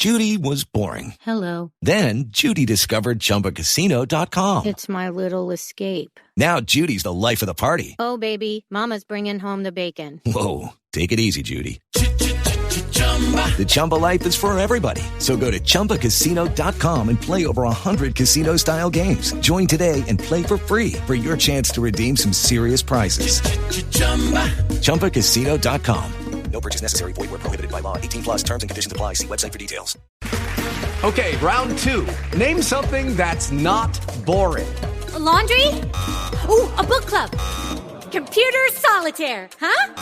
Judy was boring. Hello. Then Judy discovered ChumbaCasino.com. It's my little escape. Now Judy's the life of the party. Oh, baby, mama's bringing home the bacon. Whoa, take it easy, Judy. The Chumba life is for everybody. So go to ChumbaCasino.com and play over 100 casino-style games. Join today and play for free for your chance to redeem some serious prizes. ChumbaCasino.com. No purchase necessary. Void where prohibited by law. 18 plus terms and conditions apply. See website for details. Okay, round two. Name something that's not boring. A laundry? Ooh, a book club. Computer solitaire, huh?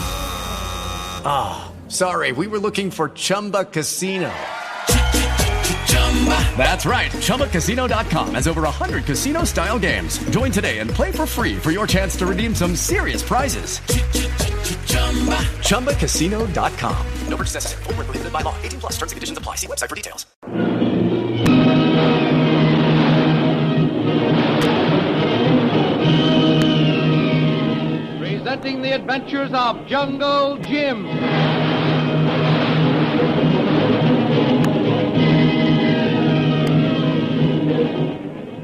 Ah, sorry. We were looking for Chumba Casino. That's right. ChumbaCasino.com has over 100 casino-style games. Join today and play for free for your chance to redeem some serious prizes. ChumbaCasino.com. No purchase necessary. Void where prohibited by law. 18 plus terms and conditions apply. See website for details. Presenting the adventures of Jungle Jim.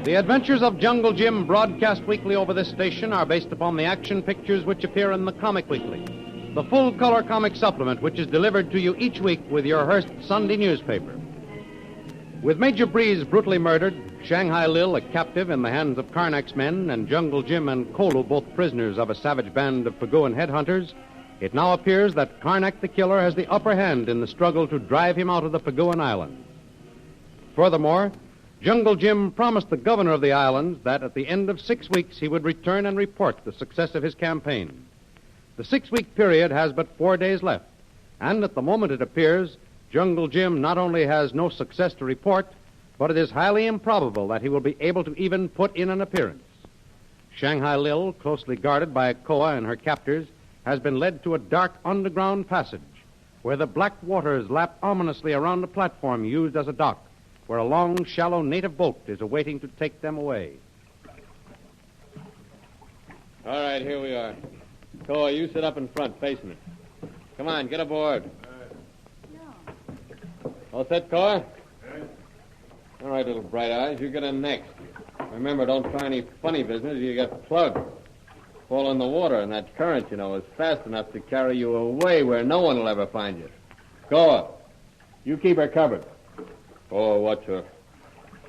The Adventures of Jungle Jim, broadcast weekly over this station, are based upon the action pictures which appear in the Comic Weekly, the full-color comic supplement which is delivered to you each week with your Hearst Sunday newspaper. With Major Breeze brutally murdered, Shanghai Lil a captive in the hands of Karnak's men, and Jungle Jim and Kolu both prisoners of a savage band of Paguan headhunters, it now appears that Karnak the killer has the upper hand in the struggle to drive him out of the Paguan island. Furthermore, Jungle Jim promised the governor of the islands that at the end of 6 weeks he would return and report the success of his campaign. The 6-week period has but 4 days left, and at the moment it appears, Jungle Jim not only has no success to report, but it is highly improbable that he will be able to even put in an appearance. Shanghai Lil, closely guarded by Koa and her captors, has been led to a dark underground passage where the black waters lap ominously around a platform used as a dock, where a long, shallow native boat is awaiting to take them away. All right, here we are. Koa, you sit up in front, facing it. Come on, get aboard. All set, Koa? All right, little bright eyes, you get in next. Remember, don't try any funny business, you get plugged. Fall in the water, and that current, you know, is fast enough to carry you away where no one will ever find you. Koa, you keep her covered. Oh, watch her.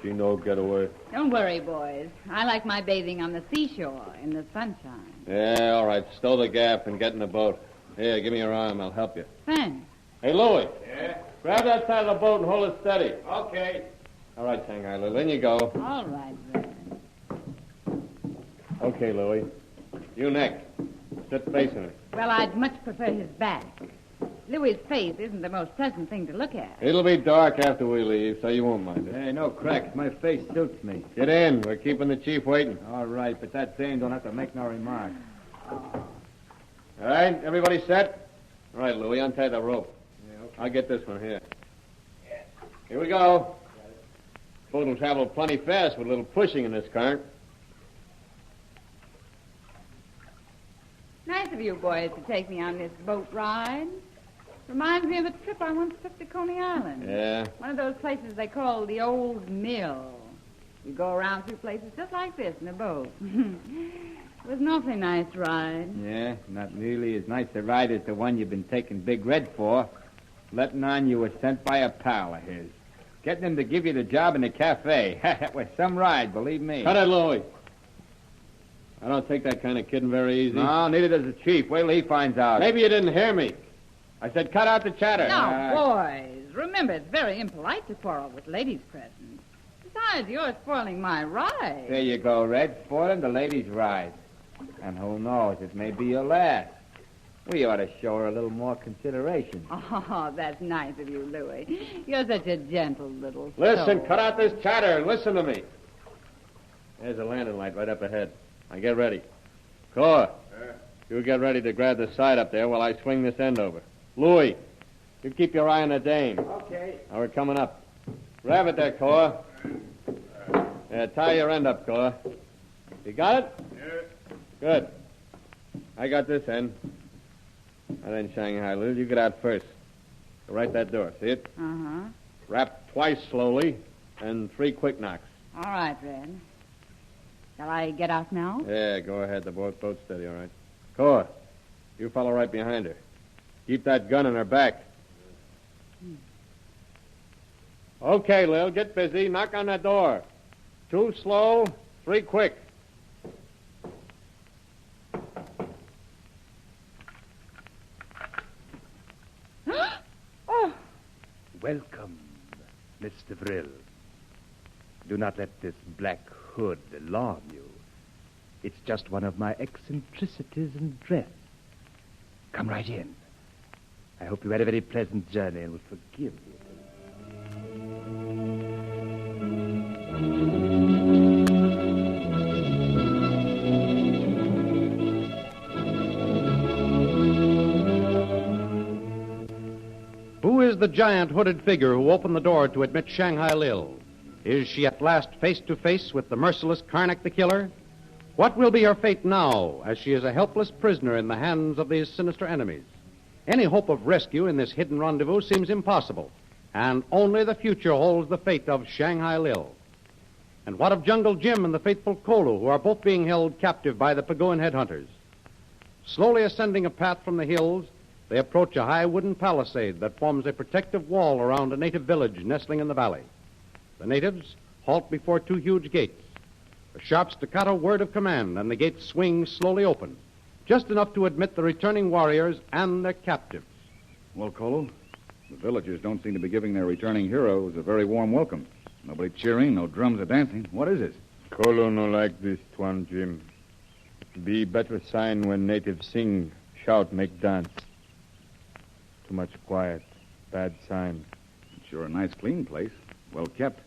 She no get away. Don't worry, boys. I like my bathing on the seashore in the sunshine. Yeah, all right. Stow the gaff and get in the boat. Here, give me your arm. I'll help you. Thanks. Hey, Louie. Yeah? Grab that side of the boat and hold it steady. Okay. All right, Shanghai Lil. In you go. All right, then. Okay, Louie. You next. Sit facing her. Well, I'd much prefer his back. Louis's face isn't the most pleasant thing to look at. It'll be dark after we leave, so you won't mind it. Hey, no cracks. My face suits me. Get in. We're keeping the chief waiting. All right, but that dame don't have to make no remark. All right, everybody set? All right, Louie, untie the rope. Yeah, okay. I'll get this one here. Here we go. Boat will travel plenty fast with a little pushing in this current. Nice of you boys to take me on this boat ride. Reminds me of the trip I once took to Coney Island. Yeah. One of those places they call the Old Mill. You go around through places just like this in a boat. It was an awfully nice ride. Yeah, not nearly as nice a ride as the one you've been taking Big Red for. Letting on you were sent by a pal of his. Getting him to give you the job in the cafe. That was some ride, believe me. Cut it, Louie. I don't take that kind of kidding very easy. No, neither does the chief. Wait till he finds out. Maybe you didn't hear me. I said cut out the chatter. Now, boys, remember it's very impolite to quarrel with ladies present. Besides, you're spoiling my ride. There you go, Red. Spoiling the lady's ride. And who knows, it may be your last. We ought to show her a little more consideration. Oh, that's nice of you, Louie. You're such a gentle little Listen, soul. cut out this chatter and listen to me. There's a lantern light right up ahead. Now get ready. Koa, you get ready to grab the side up there while I swing this end over. Louie, you keep your eye on the dame. Okay. Now we're coming up. Grab it there, Koa. Yeah, tie your end up, Koa. You got it? Yeah. Good. I got this end. And then, Shanghai Lil, you get out first. Go right that door. See it? Uh-huh. Rap twice slowly, and 3 quick knocks. All right, Red. Shall I get out now? Yeah, go ahead. The boat's steady, all right. Cole, you follow right behind her. Keep that gun in her back. Okay, Lil, get busy. Knock on that door. 2 slow, 3 quick. Oh, Welcome, Mr. Vril. Do not let this black hood alarm you. It's just one of my eccentricities in dress. Come right in. I hope you had a very pleasant journey and will forgive me. Who is the giant hooded figure who opened the door to admit Shanghai Lil? Is she at last face to face with the merciless Karnak the Killer? What will be her fate now as she is a helpless prisoner in the hands of these sinister enemies? Any hope of rescue in this hidden rendezvous seems impossible, and only the future holds the fate of Shanghai Lil. And what of Jungle Jim and the faithful Kolu, who are both being held captive by the Pagoan headhunters? Slowly ascending a path from the hills, they approach a high wooden palisade that forms a protective wall around a native village nestling in the valley. The natives halt before 2 huge gates. A sharp staccato word of command, and the gates swing slowly open, just enough to admit the returning warriors and their captives. Well, Kolu, the villagers don't seem to be giving their returning heroes a very warm welcome. Nobody cheering, no drums or dancing. What is it? Kolu no like this, Tuan Jim. Be better sign when natives sing, shout, make dance. Too much quiet. Bad sign. It's sure a nice, clean place. Well kept.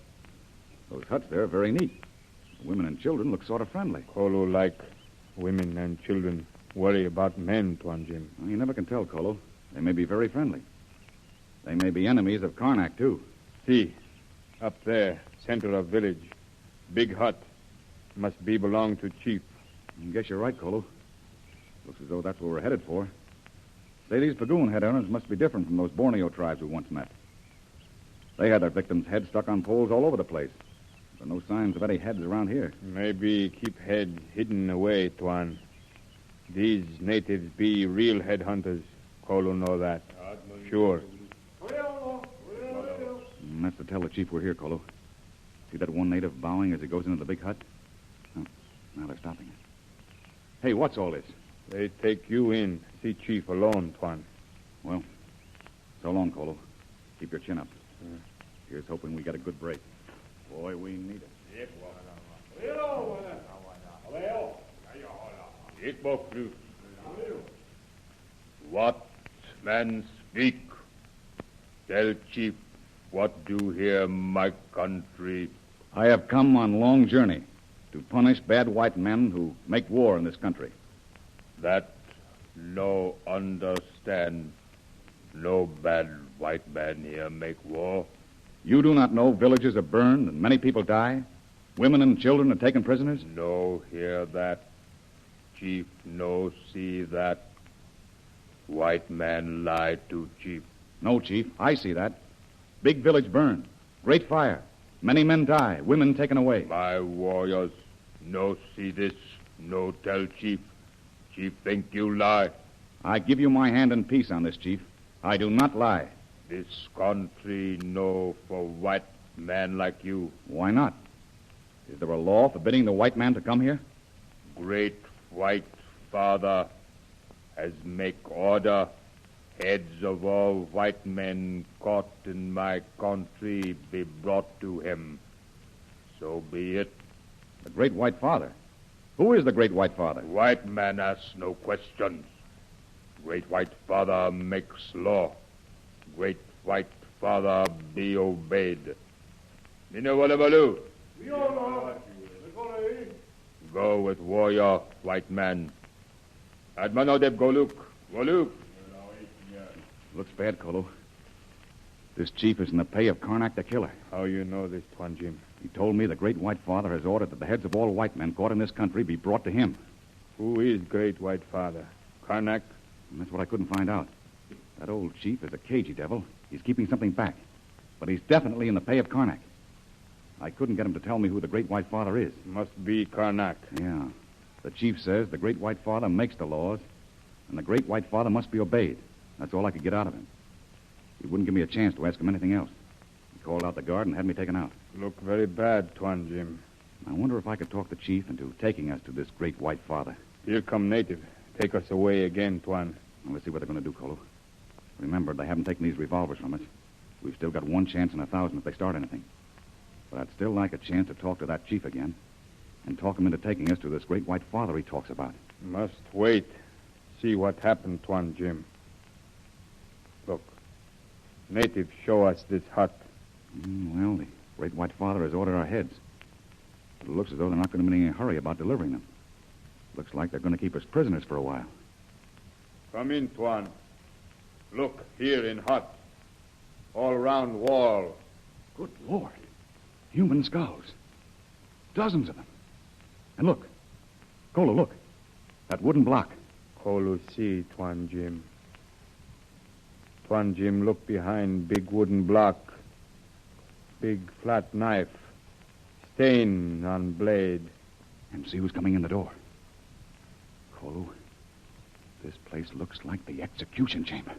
Those huts there are very neat. The women and children look sort of friendly. Kolu like women and children. Worry about men, Tuan Jim. Well, you never can tell, Kolu. They may be very friendly. They may be enemies of Karnak, too. See, up there, center of village. Big hut. Must be belong to chief. I guess you're right, Kolu. Looks as though that's what we're headed for. Say, these Pagoon head-owners must be different from those Borneo tribes we once met. They had their victims' heads stuck on poles all over the place. There are no signs of any heads around here. Maybe keep head hidden away, Tuan. These natives be real headhunters. Kolu know that. Sure. That's to tell the chief we're here, Kolu. See that one native bowing as he goes into the big hut? Oh, now they're stopping it. Hey, what's all this? They take you in. See chief alone, Tuan. Well, so long, Kolu. Keep your chin up. Here's hoping we get a good break. Boy, we need it. What man speak? Tell chief what do here my country. I have come on long journey to punish bad white men who make war in this country. That no understand. No bad white man here make war. You do not know villages are burned and many people die? Women and children are taken prisoners? No hear that. Chief no see that. White man lie to chief. No, Chief. I see that. Big village burned. Great fire. Many men die. Women taken away. My warriors no see this. No tell chief. Chief think you lie. I give you my hand in peace on this, Chief. I do not lie. This country no for white man like you. Why not? Is there a law forbidding the white man to come here? Great white father has make order. Heads of all white men caught in my country be brought to him. So be it. The great white father? Who is the great white father? White man asks no questions. Great white father makes law. Great white father be obeyed. Minawalabalu. Go with warrior, white man. Admanodeb Goluk. Goluk. Looks bad, Kolu. This chief is in the pay of Karnak the Killer. How you know this, Tuan Jim? He told me the great white father has ordered that the heads of all white men caught in this country be brought to him. Who is great white father? Karnak? And that's what I couldn't find out. That old chief is a cagey devil. He's keeping something back. But he's definitely in the pay of Karnak. I couldn't get him to tell me who the Great White Father is. Must be Karnak. Yeah. The chief says the Great White Father makes the laws, and the Great White Father must be obeyed. That's all I could get out of him. He wouldn't give me a chance to ask him anything else. He called out the guard and had me taken out. Look very bad, Tuan Jim. I wonder if I could talk the chief into taking us to this Great White Father. Here come native. Take us away again, Tuan. Well, let's see what they're going to do, Kolu. Remember, they haven't taken these revolvers from us. We've still got 1 chance in 1,000 if they start anything. But I'd still like a chance to talk to that chief again and talk him into taking us to this Great White Father he talks about. Must wait. See what happened, Tuan Jim. Look. Natives show us this hut. Well, the Great White Father has ordered our heads. It looks as though they're not going to be in any hurry about delivering them. Looks like they're going to keep us prisoners for a while. Come in, Tuan. Look, here in hut. All round wall. Good Lord. Human skulls. Dozens of them. And look. Kolu, look. That wooden block. Kolu see, Tuan Jim. Tuan Jim, look behind big wooden block. Big flat knife. Stain on blade. And see who's coming in the door. Kolu, this place looks like the execution chamber.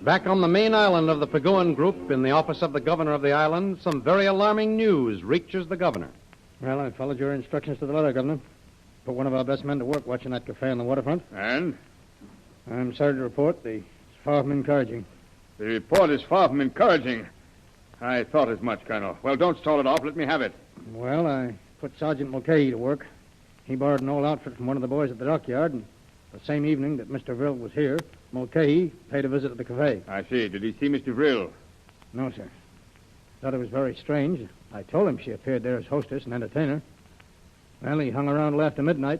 Back on the main island of the Paguan group, in the office of the governor of the island, some very alarming news reaches the governor. Well, I followed your instructions to the letter, Governor. Put one of our best men to work watching that cafe on the waterfront. And? I'm sorry to report it's far from encouraging. The report is far from encouraging. I thought as much, Colonel. Well, don't stall it off. Let me have it. Well, I put Sergeant Mulcahy to work. He borrowed an old outfit from one of the boys at the dockyard, and the same evening that Mr. Vril was here, Mulcahy paid a visit to the cafe. I see. Did he see Mr. Vril? No, sir. Thought it was very strange. I told him she appeared there as hostess and entertainer. Well, he hung around till after midnight.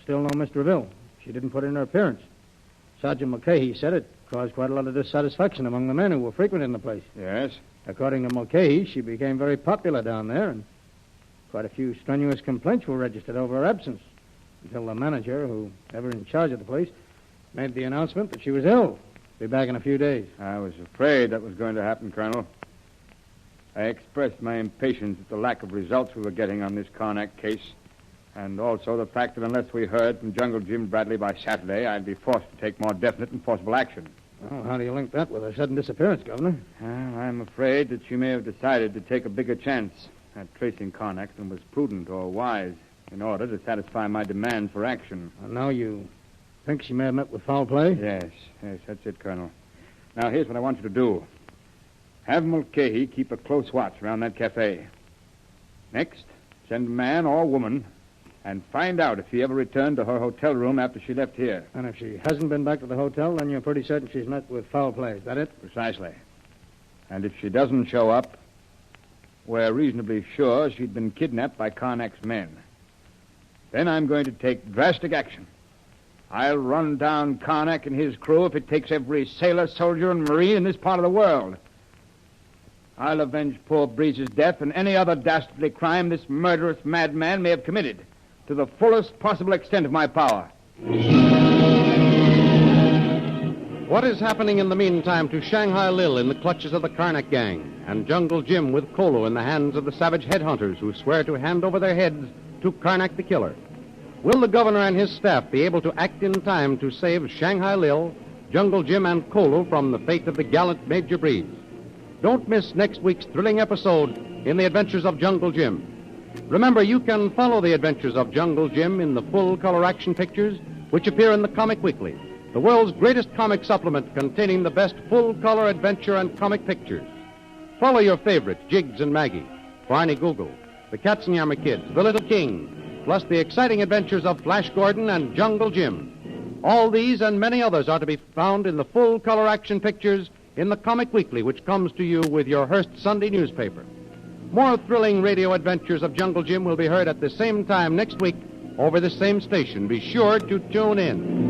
Still no Mr. Vril. She didn't put in her appearance. Sergeant Mulcahy said it caused quite a lot of dissatisfaction among the men who were frequenting the place. Yes? According to Mulcahy, she became very popular down there, and quite a few strenuous complaints were registered over her absence, until the manager, who ever in charge of the place, made the announcement that she was ill. Be back in a few days. I was afraid that was going to happen, Colonel. I expressed my impatience at the lack of results we were getting on this Karnak case, and also the fact that unless we heard from Jungle Jim Bradley by Saturday, I'd be forced to take more definite and forcible action. Well, how do you link that with her sudden disappearance, Governor? I'm afraid that she may have decided to take a bigger chance at tracing Karnak than was prudent or wise in order to satisfy my demands for action. And now you think she may have met with foul play? Yes, that's it, Colonel. Now, here's what I want you to do. Have Mulcahy keep a close watch around that cafe. Next, send man or woman and find out if she ever returned to her hotel room after she left here. And if she hasn't been back to the hotel, then you're pretty certain she's met with foul play. Is that it? Precisely. And if she doesn't show up, we're reasonably sure she'd been kidnapped by Karnak's men. Then I'm going to take drastic action. I'll run down Karnak and his crew if it takes every sailor, soldier, and marine in this part of the world. I'll avenge poor Breeze's death and any other dastardly crime this murderous madman may have committed to the fullest possible extent of my power. What is happening in the meantime to Shanghai Lil in the clutches of the Karnak gang, and Jungle Jim with Kolu in the hands of the savage headhunters who swear to hand over their heads to Karnak the killer? Will the governor and his staff be able to act in time to save Shanghai Lil, Jungle Jim, and Kolu from the fate of the gallant Major Breeze? Don't miss next week's thrilling episode in the adventures of Jungle Jim. Remember, you can follow the adventures of Jungle Jim in the full-color action pictures which appear in the Comic Weekly, the world's greatest comic supplement containing the best full-color adventure and comic pictures. Follow your favorites, Jiggs and Maggie, Barney Google, the Katzenjammer Kids, the Little King, plus the exciting adventures of Flash Gordon and Jungle Jim. All these and many others are to be found in the full-color action pictures in the Comic Weekly, which comes to you with your Hearst Sunday newspaper. More thrilling radio adventures of Jungle Jim will be heard at the same time next week over the same station. Be sure to tune in.